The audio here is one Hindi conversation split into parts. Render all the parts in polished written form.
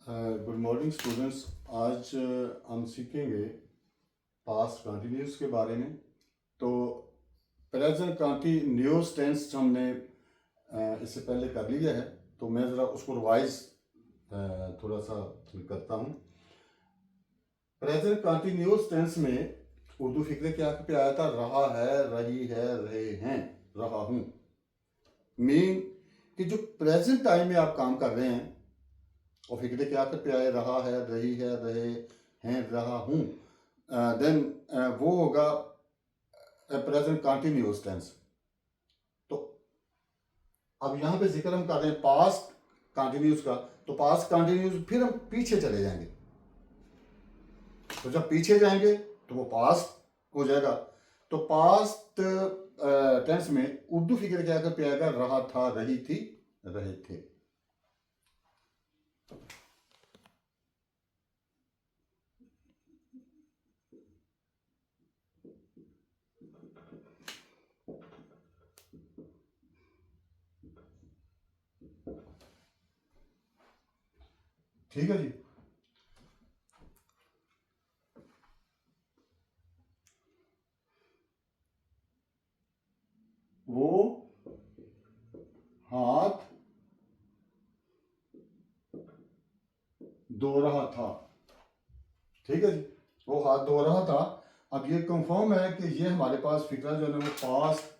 Good morning students. आज हम सीखेंगे पास्ट कंटिन्यूस के बारे में। तो प्रेजेंट कंटिन्यूस टेंस हमने इससे पहले कर लिया है, तो मैं ज़रा उसको रिवाइज थोड़ा सा करता हूँ। प्रेजेंट कंटिन्यूस टेंस में उर्दू फिक्रे क्या पे आया था? रहा है, रही है, रहे हैं, रहा हूँ। मीन कि जो प्रेजेंट टाइम में आप काम कर रहे हैं, और फिक्रे के आखिर पे आए रहा है, रही है, रहे हैं, रहा हूँ, देन वो होगा प्रेजेंट कंटिन्यूअस टेंस। तो अब यहाँ पे जिक्र हम कर रहे हैं पास्ट कंटिन्यूअस का, तो पास्ट कंटिन्यूअस फिर हम पीछे चले जाएंगे। तो जब पीछे जाएंगे तो वो पास्ट हो जाएगा। तो पास्ट टेंस में उर्दू फिक्र के आखिर पे आएगा रहा था, रही थी, रहे थे। ठीक है जी। वो हाथ धो रहा था। ठीक है जी, वो हाथ धो रहा था। अब ये कंफर्म है कि ये हमारे पास फिक्रा जो है वो पास्ट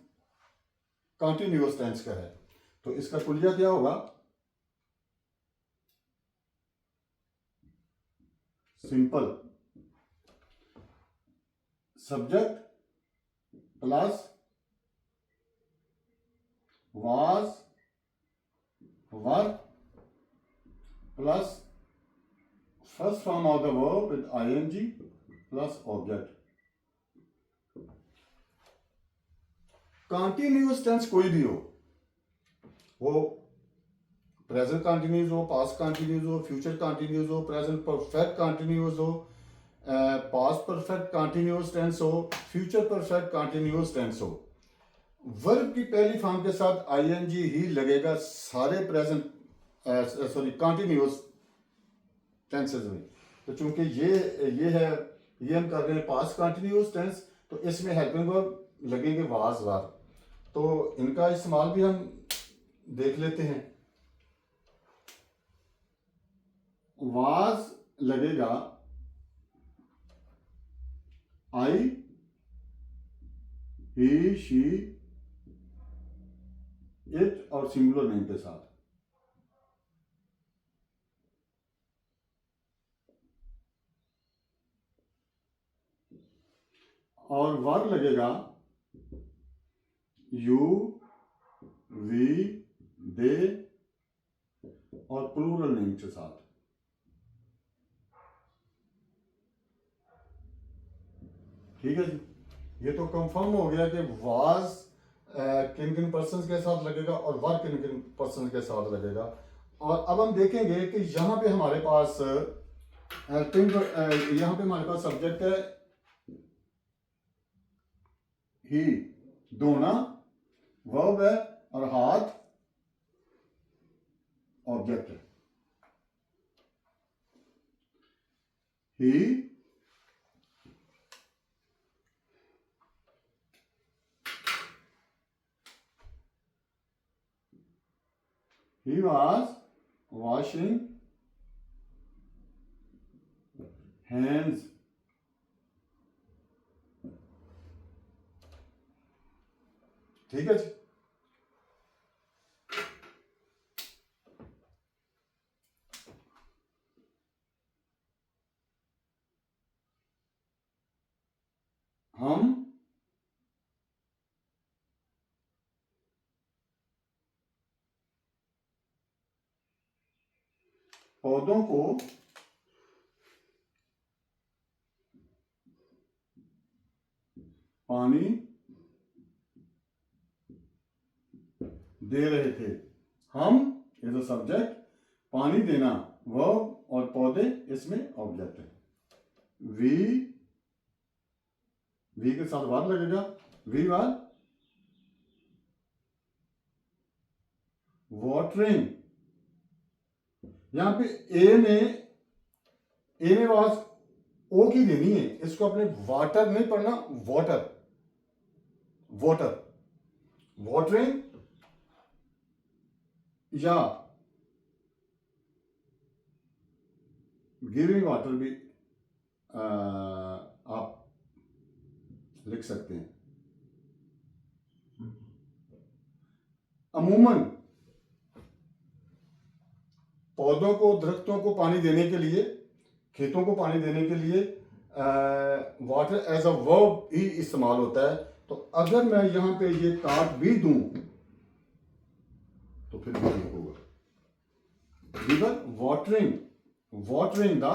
कंटिन्यूअस टेंस का है। तो इसका कुलिया क्या होगा? Simple subject plus was verb plus first form of the verb with ING plus object. Continuous tense कोई भी हो, वो प्रेजेंट कंटिन्यूस हो, पास्ट कंटिन्यूस हो, फ्यूचर कंटिन्यूस हो, प्रेजेंट परफेक्ट कंटिन्यूस हो, पास्ट परफेक्ट कंटिन्यूस टेंस हो, फ्यूचर परफेक्ट कंटिन्यूस टेंस हो, वर्ब की पहली फॉर्म के साथ आईएनजी ही लगेगा सारे प्रेजेंट कंटिन्यूस टेंसेस में। तो चूंकि ये हम कर रहे हैं पास्ट कंटिन्यूस टेंस, तो इसमें हेल्पिंग वर्ब लगेंगे वाज वार। तो इनका इस्तेमाल भी हम देख लेते हैं। वाज लगेगा आई, ही, शी, इट और सिंगुलर नेम के साथ। और वर्ब लगेगा यू, वी, दे और प्लूरल नेम के साथ। ठीक है जी, ये तो कंफर्म हो गया कि वाज किन किन पर्सन के साथ लगेगा और वर्ब किन किन पर्सन के साथ लगेगा। और अब हम देखेंगे कि यहाँ पे हमारे पास यहाँ पे हमारे पास सब्जेक्ट है ही, धोना वर्ब है, और हाथ ऑब्जेक्ट है। ही was washing hands। ठीक है जी। हम पौधों को पानी दे रहे थे। हम इज अ सब्जेक्ट, पानी देना वर्ब और पौधे इसमें ऑब्जेक्ट है। वी के साथ वर्ब लगेगा, वी वर वाटरिंग। यहां पे ए में आवाज ओ की देनी है, इसको अपने वाटर नहीं पढ़ना, वाटर, वाटर, वाटरिंग या गिविंग वाटर भी आप लिख सकते हैं। अमूमन पौधों को, दरख्तों को पानी देने के लिए, खेतों को पानी देने के लिए वाटर एज अ वर्ब ही इस्तेमाल होता है। तो अगर मैं यहां पे ये काट भी दूं तो फिर भी नहीं होगा। River watering, watering the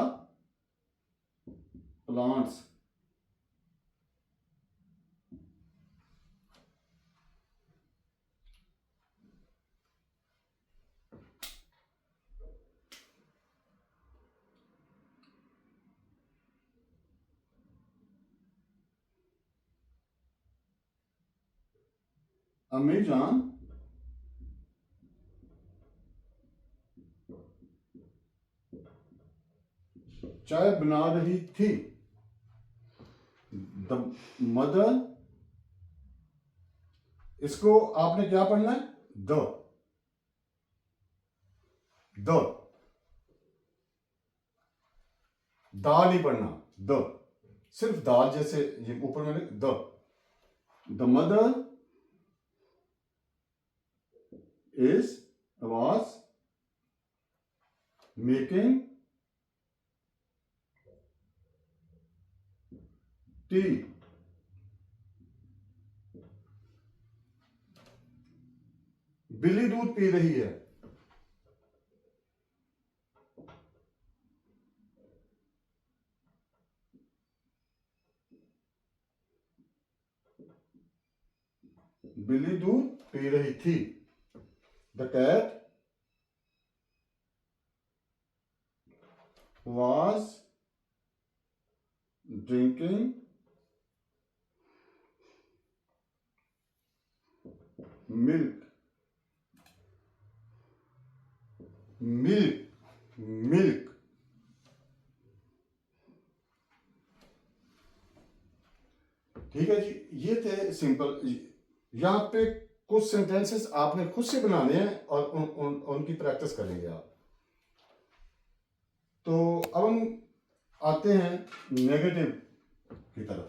plants, Amazon चाय बना रही थी। द मदर, इसको आपने क्या पढ़ना है, द दा नहीं पढ़ना, द, सिर्फ दाल जैसे ये ऊपर मैंने the mother is was making tea. बिल्ली दूध पी रही है। बिल्ली दूध पी रही थी। The cat was drinking milk, milk। ठीक है जी, ये थे सिंपल। यहां पे कुछ सेंटेंसेस आपने खुद से बनाने हैं और उनकी प्रैक्टिस करेंगे आप। तो अब हम आते हैं नेगेटिव की तरफ।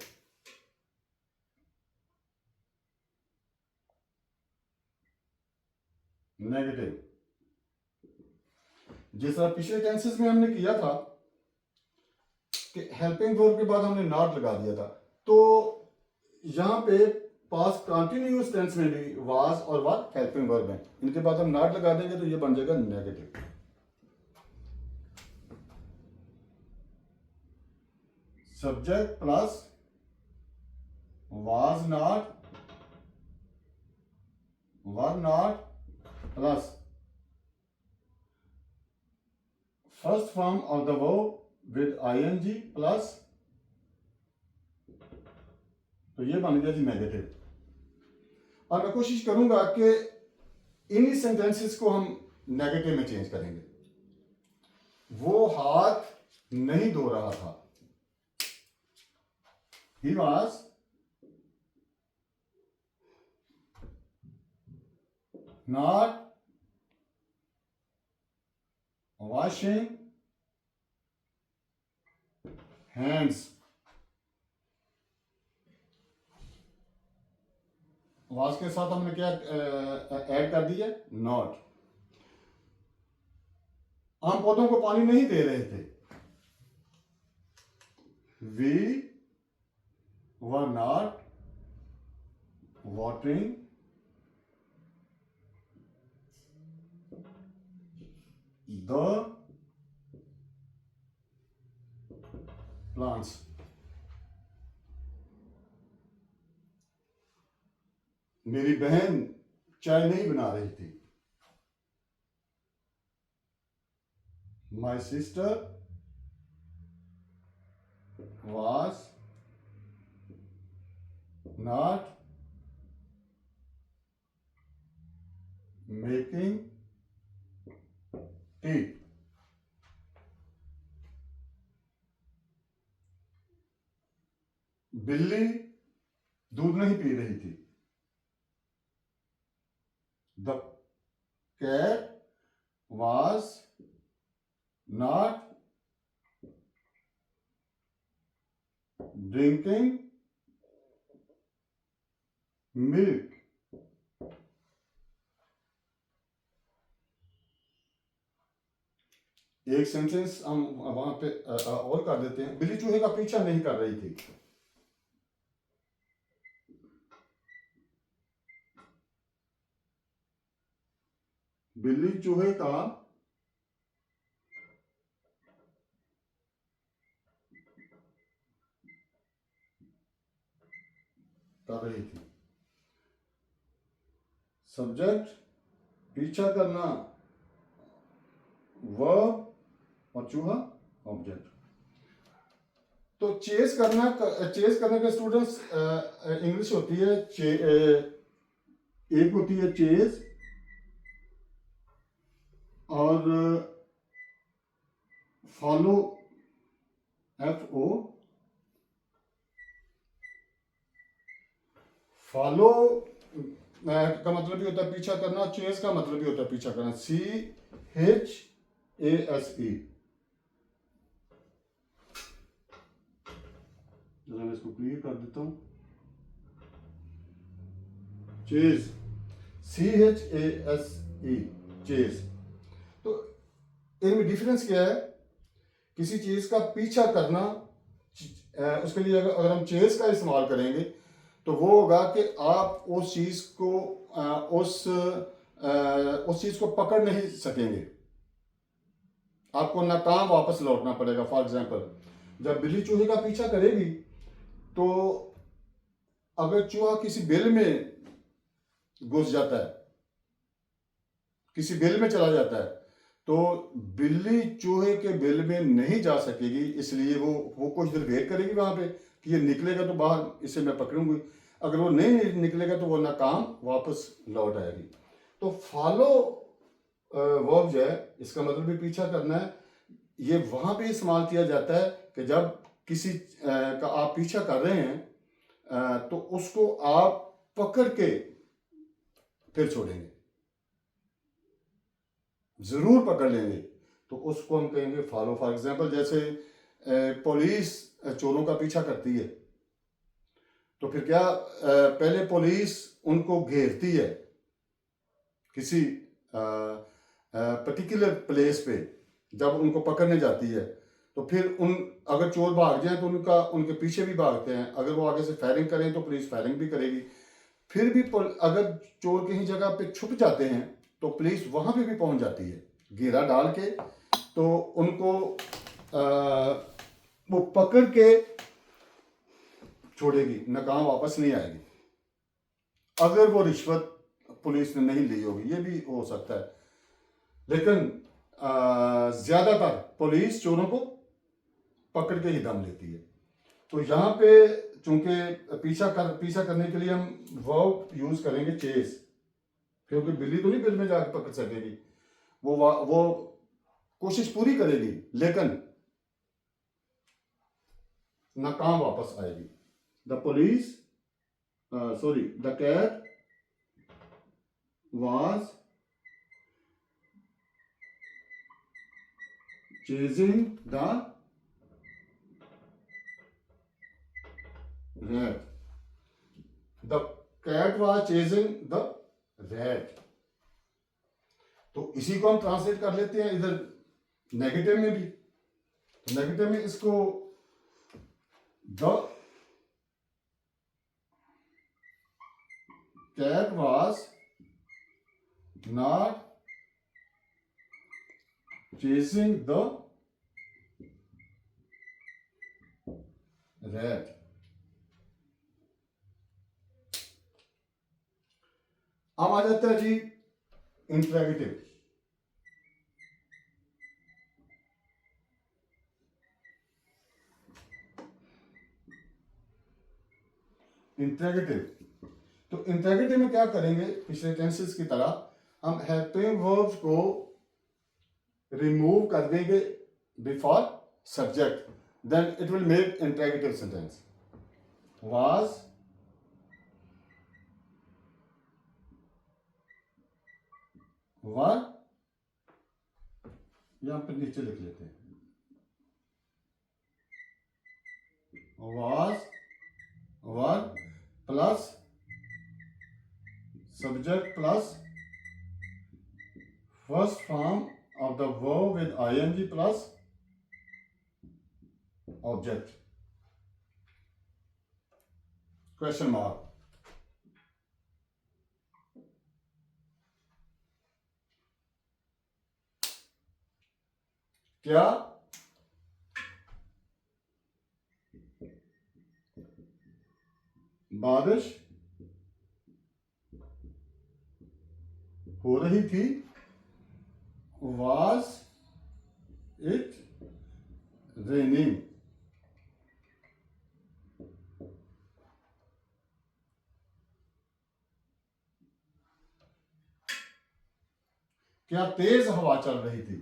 नेगेटिव, जिस तरह पिछले टेंसेस में हमने किया था कि हेल्पिंग वर्ब के बाद हमने नॉट लगा दिया था, तो यहां पे पास्ट कंटिन्यूअस टेंस में भी वाज और वाज हेल्पिंग वर्ब है, इनके बाद हम नॉट लगा देंगे तो ये बन जाएगा negative. Subject plus was not plus first form of the verb with ing plus, तो ये बन गया जी नेगेटिव। और मैं कोशिश करूंगा कि इन्हीं सेंटेंसेस को हम नेगेटिव में चेंज करेंगे। वो हाथ नहीं धो रहा था। He was not washing hands। वास के साथ हमने क्या ऐड कर दिया, नॉट। हम पौधों को पानी नहीं दे रहे थे। We were not watering the plants। मेरी बहन चाय नहीं बना रही थी। My sister was not making tea। बिल्ली दूध नहीं पी रही थी। The cat was not drinking milk। एक सेंटेंस हम वहां पे और कर देते हैं। बिल्ली चूहे का पीछा नहीं कर रही थी। बिल्ली चूहे का कर रही थी। सब्जेक्ट पीछा करना वर्ब और चूहा ऑब्जेक्ट। तो चेस करने के स्टूडेंट्स इंग्लिश होती है एक होती है चेस और फॉलो FO। फॉलो का मतलब भी होता है पीछा करना। चेस का मतलब भी होता है पीछा करना। CHASE। जरा मैं इसको क्लियर कर देता हूं। Chase CHASE chase. तो इनमें डिफरेंस क्या है? किसी चीज का पीछा करना, उसके लिए अगर हम चेस का इस्तेमाल करेंगे तो वो होगा कि आप उस चीज को उस चीज को पकड़ नहीं सकेंगे, आपको नाकाम वापस लौटना पड़ेगा। फॉर एग्जाम्पल, जब बिल्ली चूहे का पीछा करेगी तो अगर चूहा किसी बिल में घुस जाता है, किसी बिल में चला जाता है, तो बिल्ली चूहे के बिल में नहीं जा सकेगी। इसलिए वो कुछ देर वेट करेगी वहां पे कि ये निकलेगा तो बाहर इसे मैं पकड़ूंगी। अगर वो नहीं निकलेगा तो वो नाकाम वापस लौट आएगी। तो फॉलो वर्ब जो है, इसका मतलब भी पीछा करना है। ये वहां पे इस्तेमाल किया जाता है कि जब किसी का आप पीछा कर रहे हैं तो उसको आप पकड़ के फिर छोड़ेंगे, जरूर पकड़ लेंगे, तो उसको हम कहेंगे फॉलो। फॉर एग्जाम्पल, जैसे पुलिस चोरों का पीछा करती है तो फिर क्या पहले पुलिस उनको घेरती है किसी पर्टिकुलर प्लेस पे। जब उनको पकड़ने जाती है तो फिर अगर चोर भाग जाए तो उनके पीछे भी भागते हैं। अगर वो आगे से फायरिंग करें तो पुलिस फायरिंग भी करेगी। फिर भी अगर चोर कहीं जगह पे छुप जाते हैं तो पुलिस वहां पे भी पहुंच जाती है घेरा डाल के। तो उनको वो पकड़ के छोड़ेगी, नाकाम वापस नहीं आएगी। अगर वो रिश्वत पुलिस ने नहीं ली होगी, ये भी हो सकता है, लेकिन ज्यादातर पुलिस चोरों को पकड़ के ही दम लेती है। तो यहाँ पे चूंकि पीछा करने के लिए हम वर्ब यूज करेंगे चेस, क्योंकि बिल्ली तो नहीं बिल में जाकर पकड़ सकेगी। वो कोशिश पूरी करेगी लेकिन नाकाम वापस आएगी। The cat was chasing the rat। The cat was chasing the rat। तो इसी को हम ट्रांसलेट कर लेते हैं इधर नेगेटिव में भी। नेगेटिव में इसको the cat was not chasing the rat। अब आ जाता है जी इंट्रैगेटिव। इंट्रैगेटिव, तो इंट्रैगेटिव में क्या करेंगे? पिछले टेंसेस की तरह हम हेल्पिंग वर्ब्स को रिमूव कर देंगे before subject, then it will make interrogative sentence. was, were, यहाँ पे नीचे लिख लेते हैं, was, were plus subject plus first form of the verb with ing plus object. Question mark. क्या बारिश हो रही थी? Was it raining? क्या तेज हवा चल रही थी?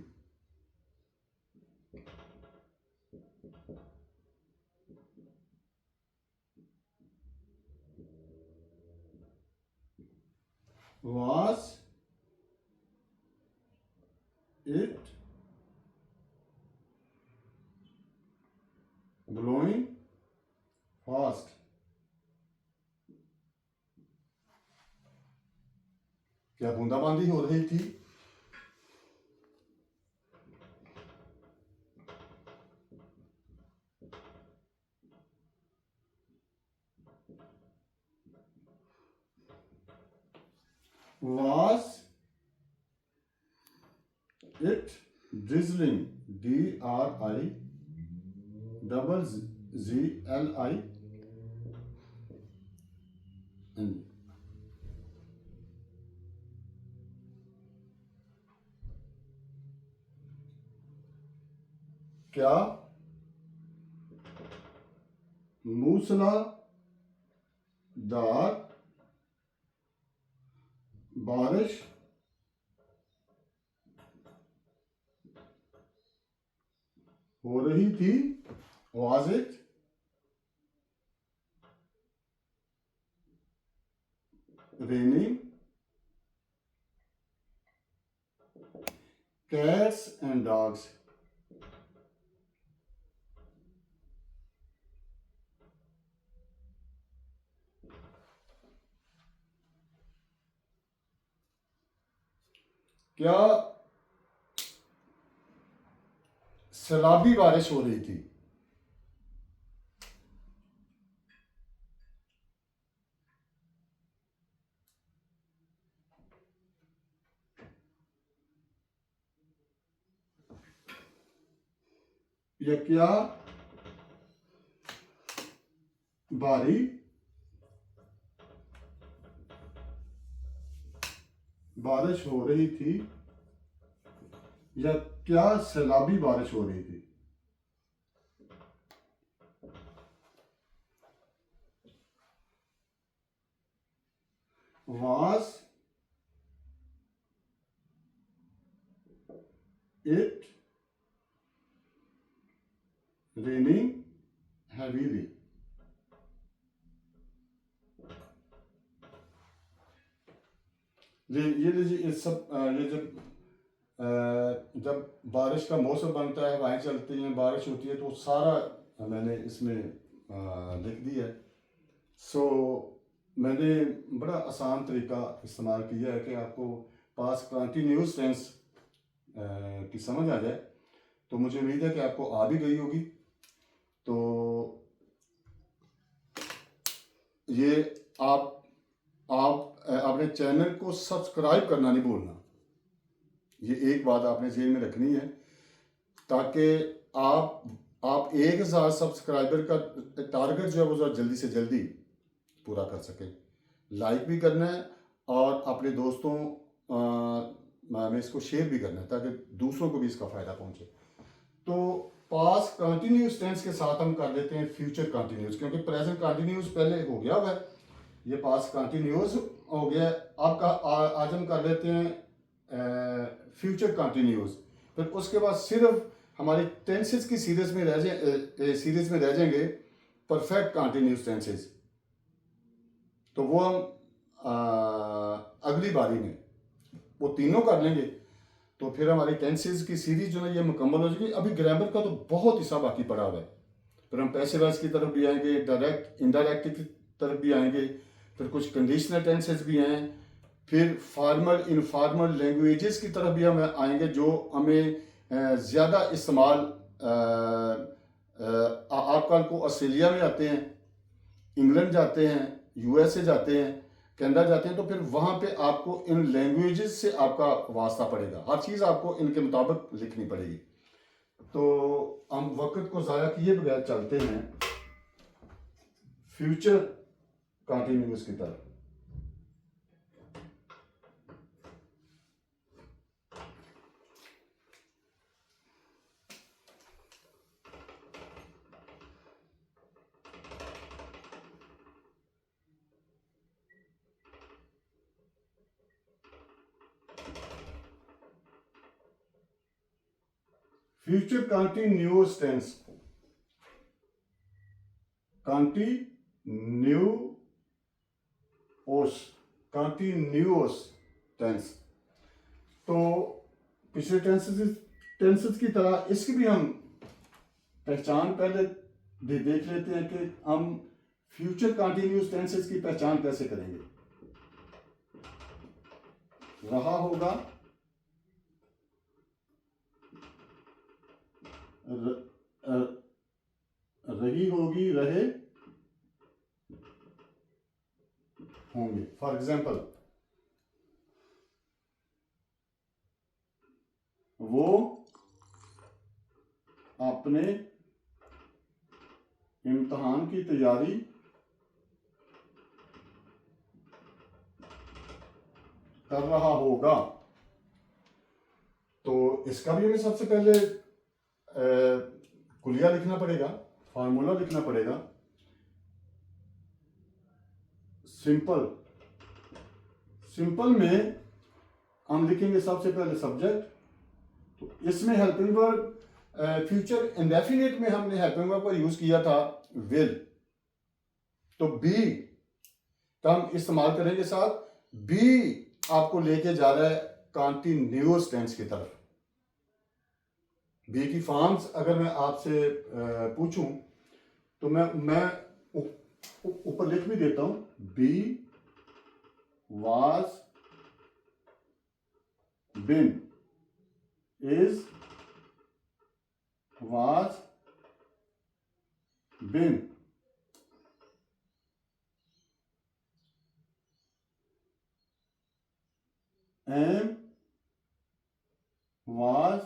Was it blowing fast? क्या बूंदाबांदी हो रही थी? Was it drizzling? DRIZZLING. क्या मूसलाधार बारिश हो रही थी? Was it raining? Cats and dogs. क्या सैलाबी बारिश हो रही थी? या क्या भारी बारिश हो रही थी? या क्या सैलाबी बारिश हो रही थी? Was it raining heavily? ये सब ये जब बारिश का मौसम बनता है, हवाएं चलती हैं, बारिश होती है, तो सारा मैंने इसमें लिख दिया है. सो मैंने बड़ा आसान तरीका इस्तेमाल किया है कि आपको पास कंटिन्यूस टेंस की समझ आ जाए. तो मुझे उम्मीद है कि आपको आ भी गई होगी. तो ये आप अपने चैनल को सब्सक्राइब करना नहीं भूलना. ये एक बात आपने जेल में रखनी है, ताकि आप 1000 सब्सक्राइबर का टारगेट जो है वो जल्दी से जल्दी पूरा कर सके. लाइक भी करना है और अपने दोस्तों में इसको शेयर भी करना है, ताकि दूसरों को भी इसका फ़ायदा पहुंचे. तो पास्ट कंटिन्यूस टेंस के साथ हम कर लेते हैं फ्यूचर कंटिन्यूस, क्योंकि प्रेजेंट कंटिन्यूस पहले हो गया हुआ है, ये पास्ट कंटिन्यूस हो गया. आपका आज हम कर लेते हैं फ्यूचर कंटिन्यूस. फिर उसके बाद सिर्फ हमारी टेंसेस की सीरीज में रह जाएंगे परफेक्ट कंटिन्यूस टेंसेस, तो वो हम अगली बारी में वो तीनों कर लेंगे, तो फिर हमारी टेंसेस की सीरीज जो है ये मुकम्मल हो जाएगी। अभी ग्रामर का तो बहुत हिस्सा बाकी पड़ा हुआ है, फिर हम पैसिव वॉइस की तरफ भी आएंगे, डायरेक्ट इनडायरेक्ट की तरफ भी आएंगे, फिर कुछ कंडीशनल टेंसेस भी हैं, फिर फॉर्मल इनफॉर्मल लैंग्वेजेस की तरफ भी हम आएंगे जो हमें ज़्यादा इस्तेमाल आप कल को ऑस्ट्रेलिया में आते हैं, इंग्लैंड जाते हैं, यूएसए जाते हैं, कनाडा जाते हैं, तो फिर वहाँ पे आपको इन लैंग्वेजेस से आपका वास्ता पड़ेगा, हर चीज़ आपको इनके मुताबिक लिखनी पड़ेगी। तो हम वक्त को ज़ाया किए बगैर चलते हैं फ्यूचर कंटिन्यूस की तरफ। Future continuous tense, continuous tense, तो पिछले टेंसेस की तरह इसकी भी हम पहचान पहले देख लेते हैं कि हम फ्यूचर कंटिन्यूअस टेंसेस की पहचान कैसे करेंगे। रहा होगा, रही होगी, रहे होंगे। फॉर एग्जाम्पल, वो अपने इम्तिहान की तैयारी कर रहा होगा, तो इसका भी हमें सबसे पहले कुलिया लिखना पड़ेगा, फार्मूला लिखना पड़ेगा। सिंपल में हम लिखेंगे सबसे पहले सब्जेक्ट, तो इसमें हेल्पिंग वर्ब फ्यूचर इंडेफिनिट में हमने हेल्पिंग वर्ब का यूज किया था विल, तो बी का हम इस्तेमाल करेंगे साथ। बी आपको लेके जा रहा है कंटिन्यूअस टेंस की तरफ। बी की फॉर्म्स अगर मैं आपसे पूछूं तो मैं ऊपर लिख भी देता हूं, be was been, is was been, am was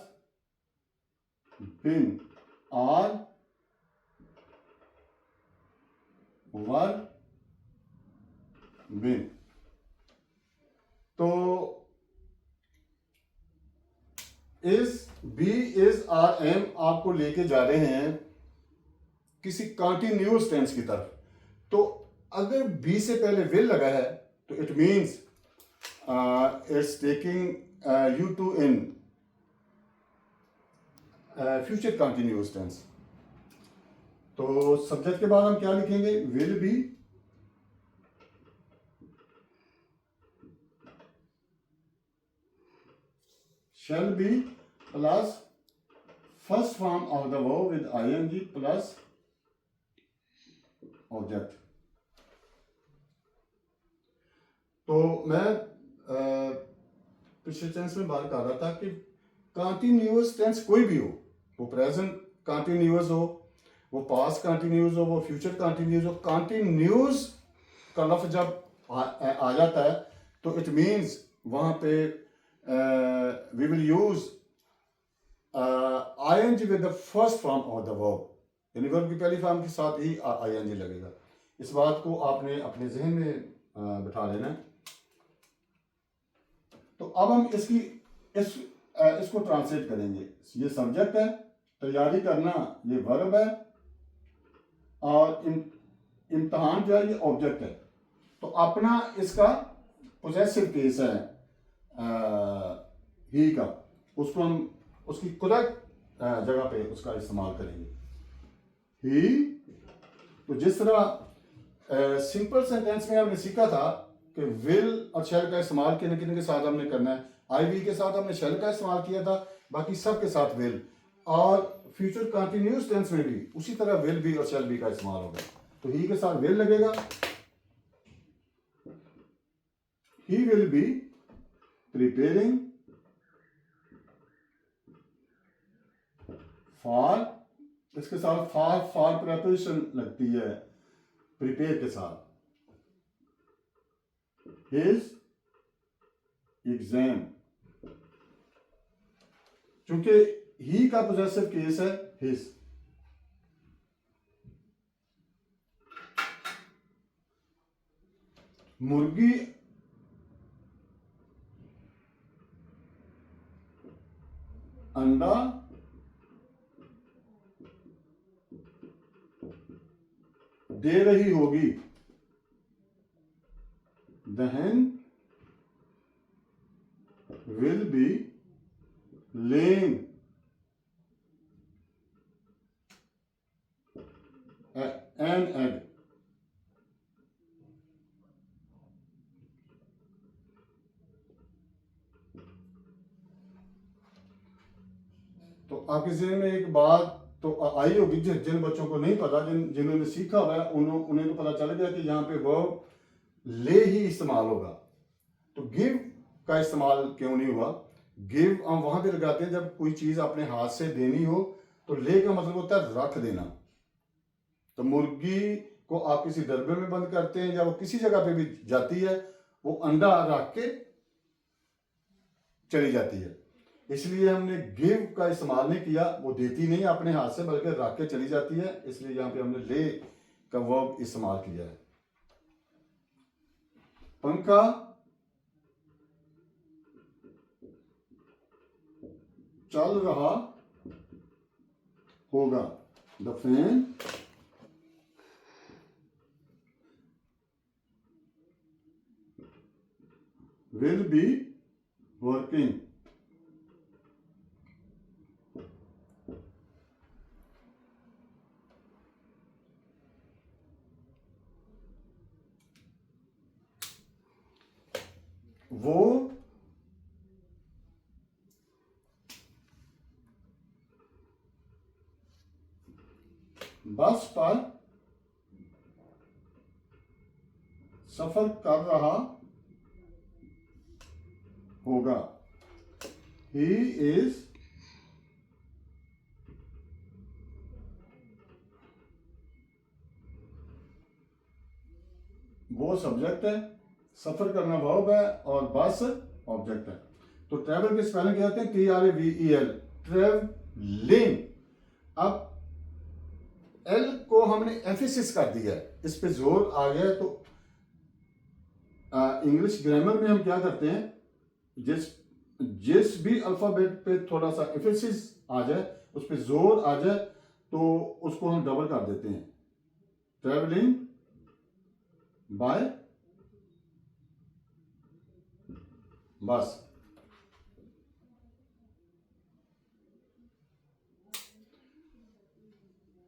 been, are were been. तो is, be, is, are, am आपको लेके जा रहे हैं किसी कंटिन्यूअस टेंस की तरफ। तो अगर बी से पहले विल लगा है तो it means it's taking you to in future continuous tense. तो सब्जेक्ट के बाद हम क्या लिखेंगे, will be, shall be plus first form of the verb with ing plus object। तो मैं पिछले टेंस में बात कर रहा था कि कंटिन्यूअस टेंस कोई भी हो, वो प्रेजेंट कंटिन्यूअस हो, वो पास्ट कंटिन्यूअस हो, वो फ्यूचर कंटिन्यूअस हो, कंटिन्यूअस का लफ्ज जब आ जाता है तो इट मीन्स वहां पे we will use ing with the first form of the verb, यानी वर्ब की पहली फॉर्म के साथ ही ing लगेगा। इस बात को आपने अपने जहन में बिठा लेना है। तो अब हम इसको ट्रांसलेट करेंगे। ये सब्जेक्ट है, तैयारी करना ये वर्ब है, और इम्तहान जो है ये ऑब्जेक्ट है। तो अपना इसका पोजेसिव केस है ही का, उसको हम उसकी करेक्ट जगह पे उसका इस्तेमाल करेंगे। ही तो जिस तरह सिंपल सेंटेंस में हमने सीखा था कि विल और शैल का इस्तेमाल किन किन के साथ हमने करना है, आई विल के साथ हमने शैल का इस्तेमाल किया था, बाकी सब के साथ विल, और फ्यूचर कंटिन्यूस टेंस में भी उसी तरह विल भी और शैल भी का इस्तेमाल होगा। तो ही के साथ विल लगेगा, he will be preparing for, इसके साथ फॉर प्रेपरेशन लगती है प्रिपेयर के साथ, हिज एग्जाम, चूंकि ही का पोजेसिव केस है हिज। मुर्गी अंडा दे रही होगी, the hen will be laying an egg। तो आपके ज़हन में एक बात तो आई होगी, जिन बच्चों को नहीं पता, जिन्होंने सीखा हुआ है उन्हें तो पता चल गया कि यहाँ पे वर्ब ले ही इस्तेमाल होगा। तो गिव का इस्तेमाल क्यों नहीं हुआ? गिव हम वहां पे लगाते हैं जब कोई चीज अपने हाथ से देनी हो, तो ले का मतलब होता है रख देना। तो मुर्गी को आप किसी डब्बे में बंद करते हैं या वो किसी जगह पे भी जाती है, वो अंडा रख के चली जाती है, इसलिए हमने गिव का इस्तेमाल नहीं किया। वो देती नहीं अपने हाथ से, बल्कि रख के चली जाती है, इसलिए यहां पे हमने ले का वर्ब इस्तेमाल किया है। पंखा चल रहा होगा, the fan will be working. वो बस पर सफर कर रहा होगा, ही इज वो सब्जेक्ट है, सफर करना वर्ब है और बस ऑब्जेक्ट है। तो ट्रेवल के स्पेलिंग क्या होते हैं? TRAVEL, travelling. अब एल को हमने एम्फेसिस कर दिया है, इस पे जोर आ गया। तो इंग्लिश ग्रामर में हम क्या करते हैं, जिस भी अल्फाबेट पे थोड़ा सा एम्फेसिस आ जाए, उस पे जोर आ जाए, तो उसको हम डबल कर देते हैं। ट्रेवलिंग बाय बस।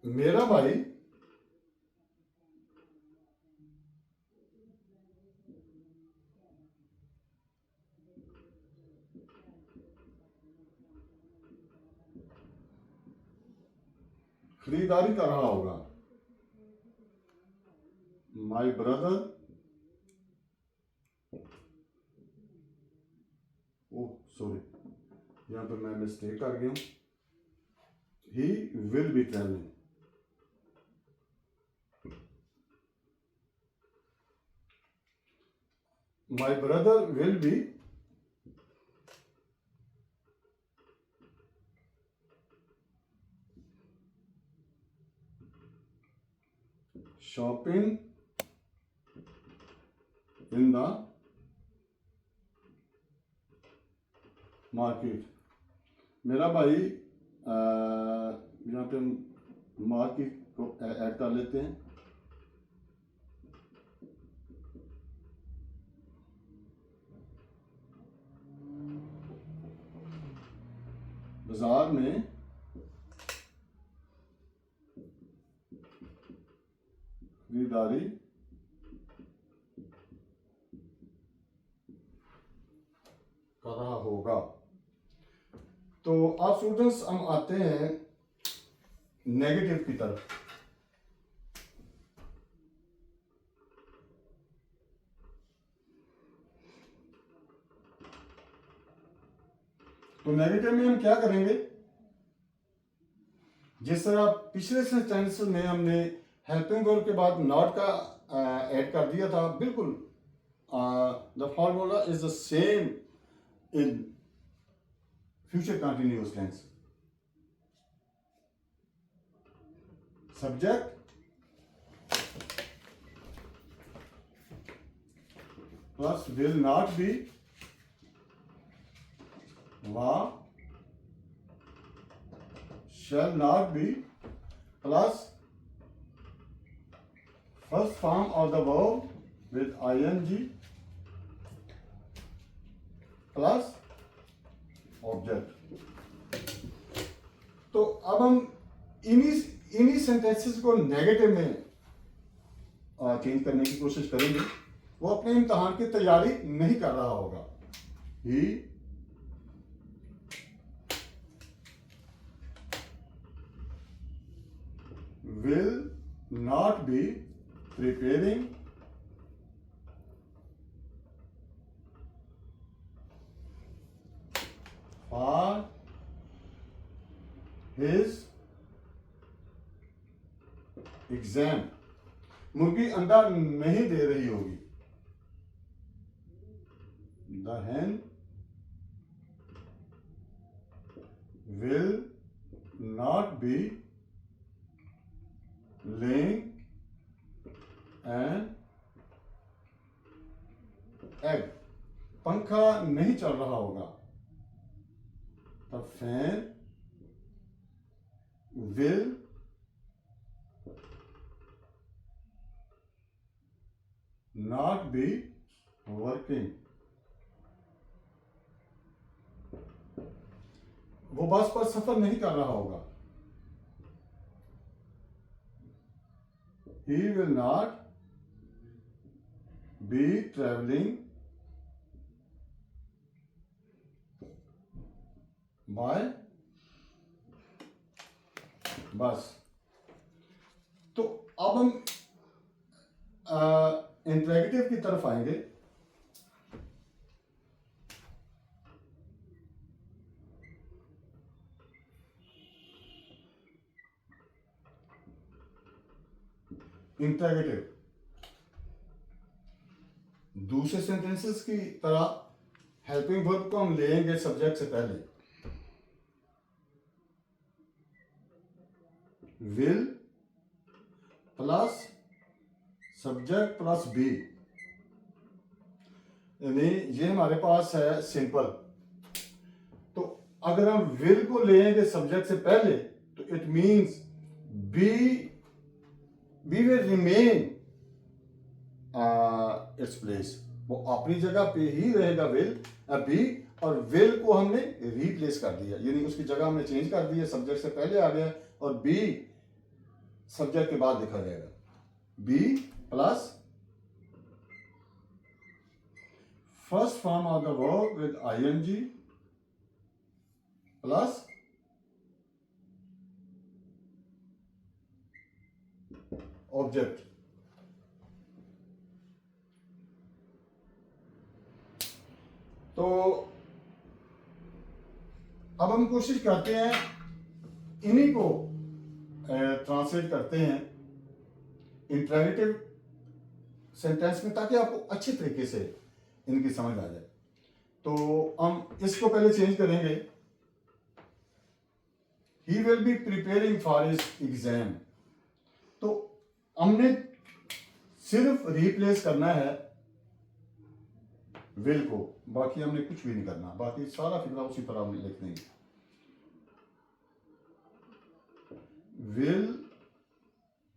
मेरा भाई खरीदारी कर रहा होगा, माई ब्रदर, ओह सॉरी, यहां पर मैं मिस्टेक कर गया हूं, he will be travelling. My brother will be shopping in the market। मेरा भाई यहाँ पे हम मार्केट को ऐड कर लेते हैं। बाजार में खरीदारी कर रहा होगा। तो अब स्टूडेंट्स हम आते हैं नेगेटिव की तरफ। तो नेगेटिव में हम क्या करेंगे, जिस तरह पिछले सेंटेंस में हमने हेल्पिंग वर्ब के बाद नॉट का ऐड कर दिया था, बिल्कुल the formula is the same in future continuous tense. Subject plus will not be वा shall not be plus first form of the verb with ing plus object। तो अब हम इन्हीं सेंटेंसेस को नेगेटिव में चेंज करने की कोशिश करेंगे। वो अपने इम्तहान की तैयारी नहीं कर रहा होगा। ही will not be preparing for his exam। मुर्गी अंडा नहीं दे रही होगी। The hen will not be laying an egg। पंखा नहीं चल रहा होगा। The fan will not be working। वो बस पर सफर नहीं कर रहा होगा। He will not be traveling by bus। तो अब हम इंट्रैगेटिव की तरफ आएंगे। इंट्रैगेटिव दूसरे सेंटेंसेस की तरह हेल्पिंग वर्ब को हम लेंगे सब्जेक्ट से पहले। Will plus subject plus be, यानी ये हमारे पास है सिंपल। तो अगर हम विल को लेंगे सब्जेक्ट से पहले तो it means be will remain its place. वो अपनी जगह पे ही रहेगा विल बी, और विल को हमने रिप्लेस कर दिया, यानी उसकी जगह हमने चेंज कर दिया। सब्जेक्ट से पहले आ गया और बी सब्जेक्ट के बाद लिखा जाएगा। Be plus first form of the verb with ing plus object. तो अब हम कोशिश करते हैं इन्हीं को ट्रांसलेट करते हैं इंट्रैगेटिव सेंटेंस में, ताकि आपको अच्छे तरीके से इनकी समझ आ जाए। तो हम इसको पहले चेंज करेंगे। He will be preparing for his exam. तो हमने सिर्फ रिप्लेस करना है विल को, बाकी हमने कुछ भी नहीं करना, बाकी सारा फिक्रा उसी तरह हम लिख देंगे। Will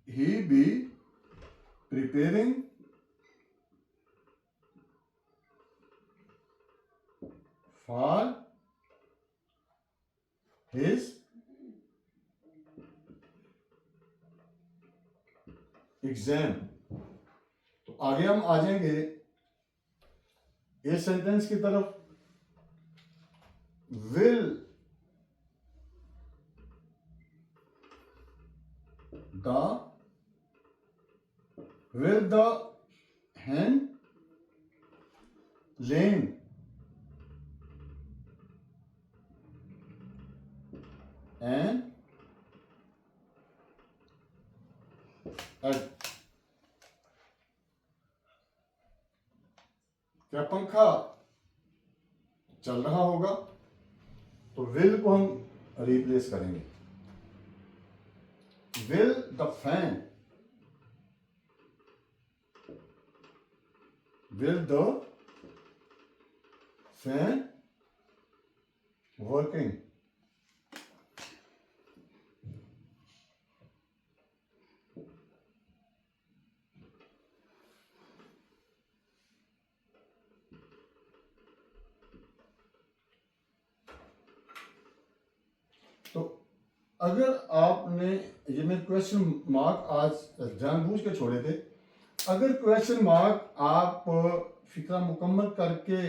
he B preparing for his exam. आगे हम आ जाएंगे इस सेंटेंस की तरफ। Will the hen laying an egg? क्या पंखा चल रहा होगा? तो विल को हम रिप्लेस करेंगे। Will the fan working? तो अगर आपने ये मैं क्वेश्चन मार्क आज जानबूझ के छोड़े थे, अगर क्वेश्चन मार्क आप फिक्रा मुकम्मल करके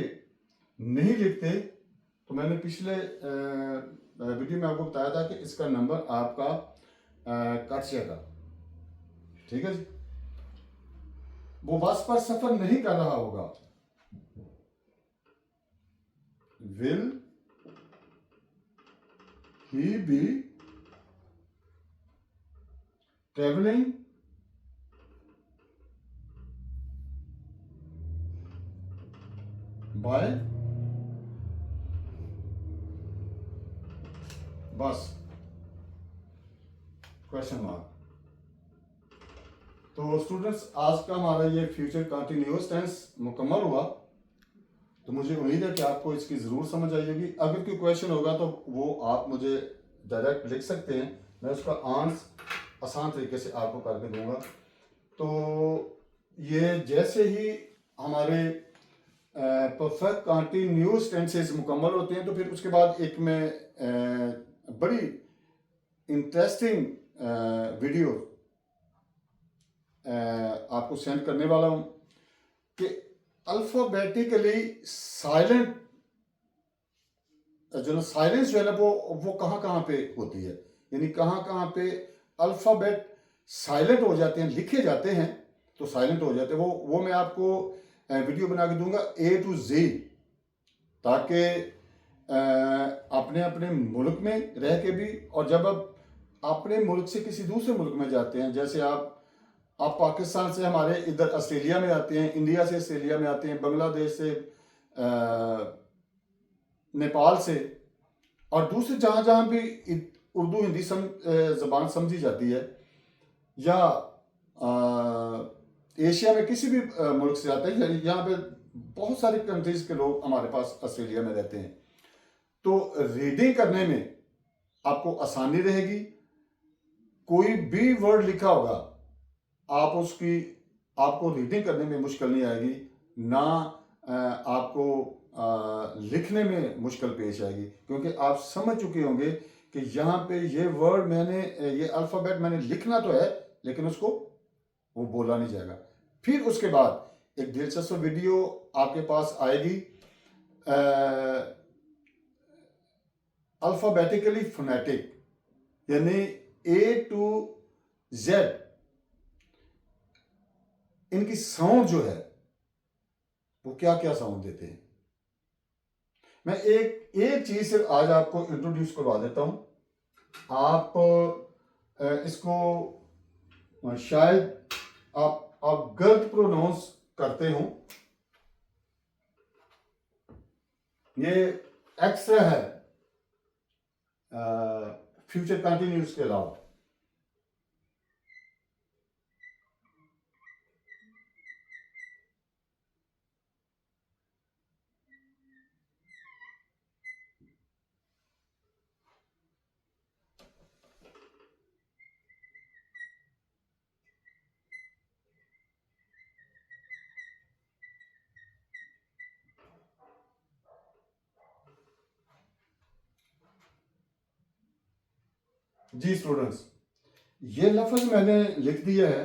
नहीं लिखते तो मैंने पिछले वीडियो में आपको बताया था कि इसका नंबर आपका कट जाएगा। ठीक है जी। वो बस पर सफर नहीं कर रहा होगा। Will he be traveling by bus? Question mark. तो स्टूडेंट्स, आज का हमारा ये फ्यूचर कंटिन्यूअस टेंस मुकम्मल हुआ। तो मुझे उम्मीद है कि आपको इसकी ज़रूर समझ आई होगी। अगर कोई क्वेश्चन होगा तो वो आप मुझे डायरेक्ट लिख सकते हैं, मैं उसका आंसर आसान तरीके से आपको करके दूंगा। तो ये जैसे ही हमारे परफेक्ट कंटिन्यूअस टेंसेस मुकम्मल होते हैं तो फिर उसके बाद एक मैं बड़ी इंटरेस्टिंग वीडियो आपको सेंड करने वाला हूँ कि अल्फ़ाबेटिकली साइलेंट जो ना साइलेंस जो है ना वो कहाँ कहाँ पे होती है, यानी कहाँ कहाँ पे अल्फ़ाबेट साइलेंट हो जाते हैं, लिखे जाते हैं तो साइलेंट हो जाते हैं। वो मैं आपको वीडियो बना के दूंगा A to Z, ताकि अपने अपने मुल्क में रह के भी, और जब आप अपने मुल्क से किसी दूसरे मुल्क में जाते हैं, जैसे आप पाकिस्तान से हमारे इधर ऑस्ट्रेलिया में आते हैं, इंडिया से ऑस्ट्रेलिया में आते हैं, बांग्लादेश से नेपाल से, और दूसरे जहाँ जहाँ भी उर्दू हिंदी ज़बान समझी जाती है, या एशिया में किसी भी मुल्क से आते हैं, यहाँ पे बहुत सारी कंट्रीज़ के लोग हमारे पास ऑस्ट्रेलिया में रहते हैं। तो रीडिंग करने में आपको आसानी रहेगी। कोई भी वर्ड लिखा होगा आपको रीडिंग करने में मुश्किल नहीं आएगी, ना आपको लिखने में मुश्किल पेश आएगी, क्योंकि आप समझ चुके होंगे कि यहाँ पे ये वर्ड ये अल्फ़ाबेट मैंने लिखना तो है, लेकिन उसको वो बोला नहीं जाएगा। फिर उसके बाद एक दिलचस्प वीडियो आपके पास आएगी अल्फ़ाबेटिकली फोनेटिक, यानी A to Z इनकी साउंड जो है वो क्या क्या साउंड देते हैं। मैं एक चीज से आज आपको इंट्रोड्यूस करवा देता हूं। आप इसको शायद आप गलत प्रोनाउंस करते हो। ये एक्स्ट्रा है फ्यूचर कंटिन्यूस के अलावा। जी स्टूडेंट्स, ये लफ्ज मैंने लिख दिया है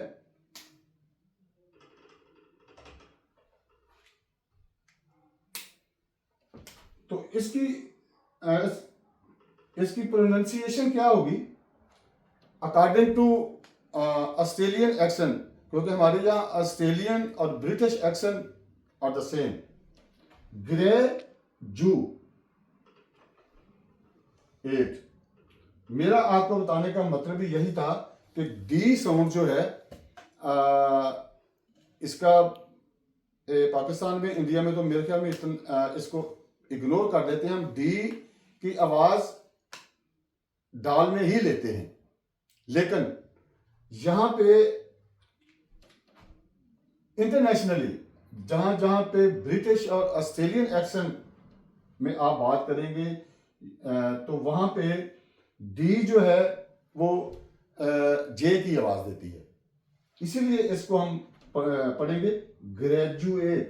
इसकी इसकी प्रोनाउंसिएशन क्या होगी अकॉर्डिंग टू ऑस्ट्रेलियन एक्सेंट, क्योंकि हमारे यहाँ ऑस्ट्रेलियन और British accent are the same. Graduate, मेरा आपको बताने का मतलब भी यही था कि डी साउंड जो है इसका पाकिस्तान में, इंडिया में तो मेरे ख्याल में इसको इग्नोर कर देते हैं हम, डी की आवाज दाल में ही लेते हैं। लेकिन यहां पे इंटरनेशनली जहां जहां पे ब्रिटिश और ऑस्ट्रेलियन एक्सेंट में आप बात करेंगे तो वहां पे डी जो है वो जे की आवाज देती है, इसीलिए इसको हम पढ़ेंगे ग्रेजुएट।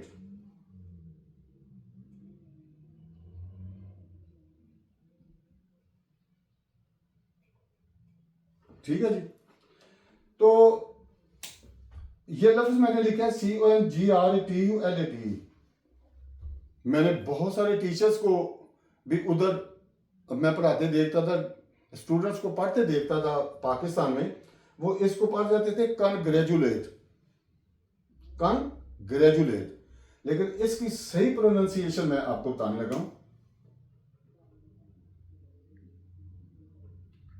ठीक है जी। तो ये लफ्ज मैंने लिखा है CONGRATULATE। मैंने बहुत सारे टीचर्स को भी उधर मैं पढ़ाते देखता था, स्टूडेंट्स को पढ़ते देखता था पाकिस्तान में, वो इसको पढ़ जाते थे कॉन्ग्रेजुलेट, लेकिन इसकी सही प्रोनाउंसिएशन मैं आपको बताने लगा हूं,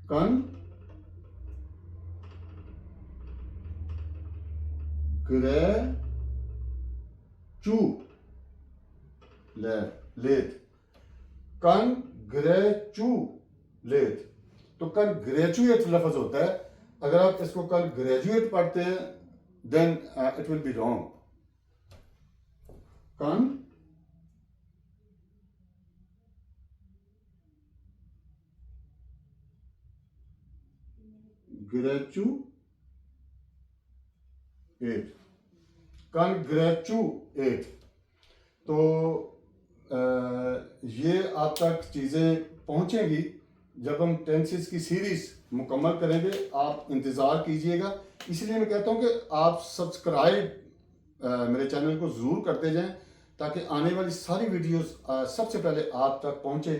कॉन्ग्रेचुलेट। तो कॉन्ग्रेचुएट लफ्ज होता है, अगर आप इसको कॉन्ग्रेजुएट पढ़ते हैं then it will be wrong. Congratulate. तो ये आप तक चीज़ें पहुंचेंगी जब हम टेंसेस की सीरीज मुकम्मल करेंगे, आप इंतज़ार कीजिएगा। इसलिए मैं कहता हूं कि आप सब्सक्राइब मेरे चैनल को ज़रूर करते जाएं ताकि आने वाली सारी वीडियोस सबसे पहले आप तक पहुंचे।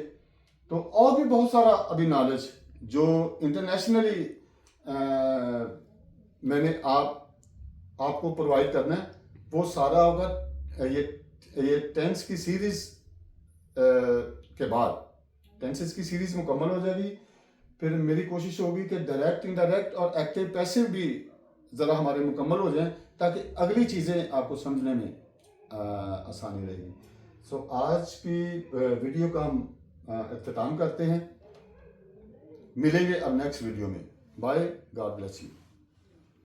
तो और भी बहुत सारा अभी नॉलेज जो इंटरनेशनली मैंने आपको प्रोवाइड करना है, वो सारा होगा ये टेंस की सीरीज के बाद। टेंसेस की सीरीज मुकम्मल हो जाएगी, फिर मेरी कोशिश होगी कि डायरेक्ट, इनडायरेक्ट और एक्टिव पैसिव भी ज़रा हमारे मुकम्मल हो जाएं ताकि अगली चीज़ें आपको समझने में आसानी रहेगी। सो आज की वीडियो का हम इख्तिताम करते हैं, मिलेंगे अब नेक्स्ट वीडियो में। Bye, God bless you.